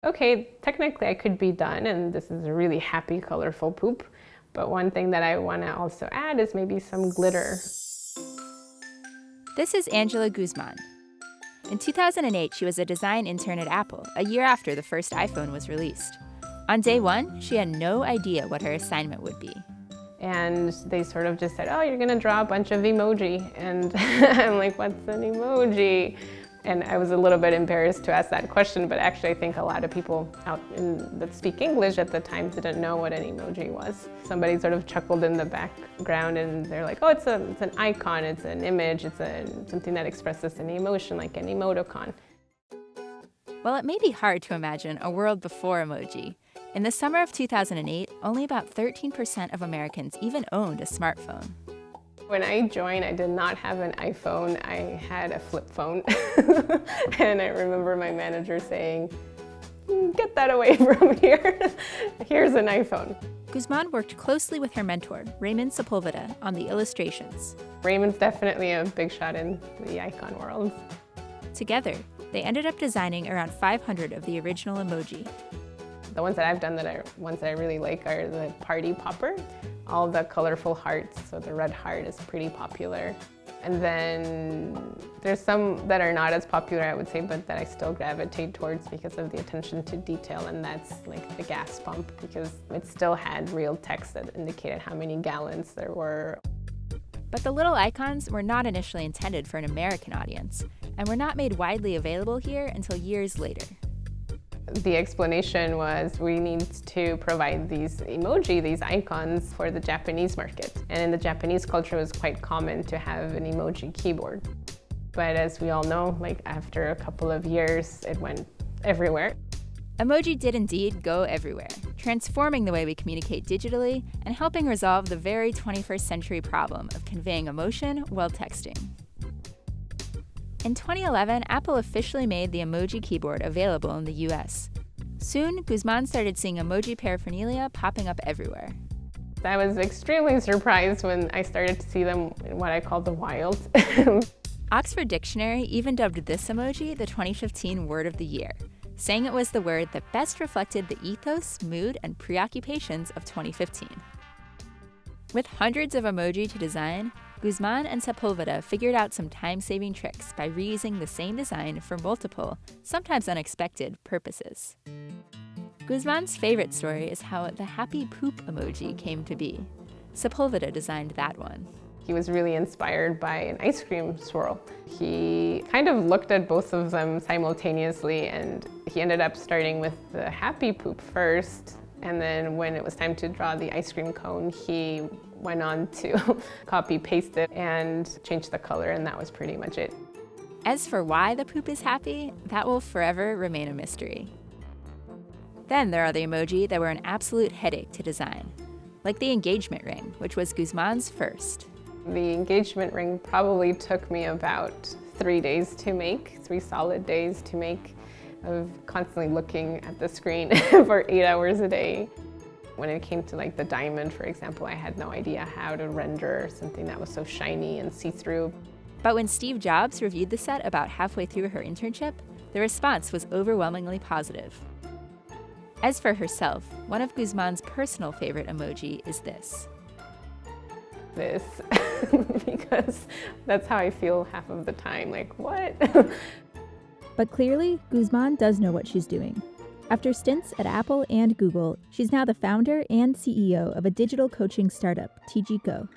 okay, technically I could be done, and this is a really happy, colorful poop. But one thing that I want to also add is maybe some glitter. This is Angela Guzman. In 2008, she was a design intern at Apple, a year after the first iPhone was released. On day one, she had no idea what her assignment would be. And they sort of just said, oh, you're going to draw a bunch of emoji. And I'm like, what's an emoji? And I was a little bit embarrassed to ask that question, but actually I think a lot of people out that speak English at the time didn't know what an emoji was. Somebody sort of chuckled in the background and they're like, oh, it's an icon, it's an image, it's something that expresses an emotion, like an emoticon. While it may be hard to imagine a world before emoji, in the summer of 2008, only about 13% of Americans even owned a smartphone. When I joined, I did not have an iPhone, I had a flip phone. And I remember my manager saying, get that away from here. Here's an iPhone. Guzman worked closely with her mentor, Raymond Sepulveda, on the illustrations. Raymond's definitely a big shot in the icon world. Together, they ended up designing around 500 of the original emoji. The ones that I've done ones that I really like are the party popper. All the colorful hearts, so the red heart is pretty popular. And then there's some that are not as popular, I would say, but that I still gravitate towards because of the attention to detail, and that's like the gas pump, because it still had real text that indicated how many gallons there were. But the little icons were not initially intended for an American audience, and were not made widely available here until years later. The explanation was we need to provide these emoji, these icons, for the Japanese market. And in the Japanese culture, it was quite common to have an emoji keyboard. But as we all know, like after a couple of years, it went everywhere. Emoji did indeed go everywhere, transforming the way we communicate digitally and helping resolve the very 21st century problem of conveying emotion while texting. In 2011, Apple officially made the emoji keyboard available in the US. Soon, Guzman started seeing emoji paraphernalia popping up everywhere. I was extremely surprised when I started to see them in what I call the wild. Oxford Dictionary even dubbed this emoji the 2015 Word of the Year, saying it was the word that best reflected the ethos, mood, and preoccupations of 2015. With hundreds of emoji to design, Guzman and Sepulveda figured out some time-saving tricks by reusing the same design for multiple, sometimes unexpected, purposes. Guzman's favorite story is how the happy poop emoji came to be. Sepulveda designed that one. He was really inspired by an ice cream swirl. He kind of looked at both of them simultaneously, and he ended up starting with the happy poop first. And then when it was time to draw the ice cream cone, he went on to copy-paste it and change the color, and that was pretty much it. As for why the poop is happy, that will forever remain a mystery. Then there are the emoji that were an absolute headache to design, like the engagement ring, which was Guzman's first. The engagement ring probably took me about 3 days to make, 3 solid days to make, of constantly looking at the screen for 8 hours a day. When it came to like the diamond, for example, I had no idea how to render something that was so shiny and see-through. But when Steve Jobs reviewed the set about halfway through her internship, the response was overwhelmingly positive. As for herself, one of Guzman's personal favorite emoji is this. This, because that's how I feel half of the time, like, what? But clearly, Guzman does know what she's doing. After stints at Apple and Google, she's now the founder and CEO of a digital coaching startup, TG Go.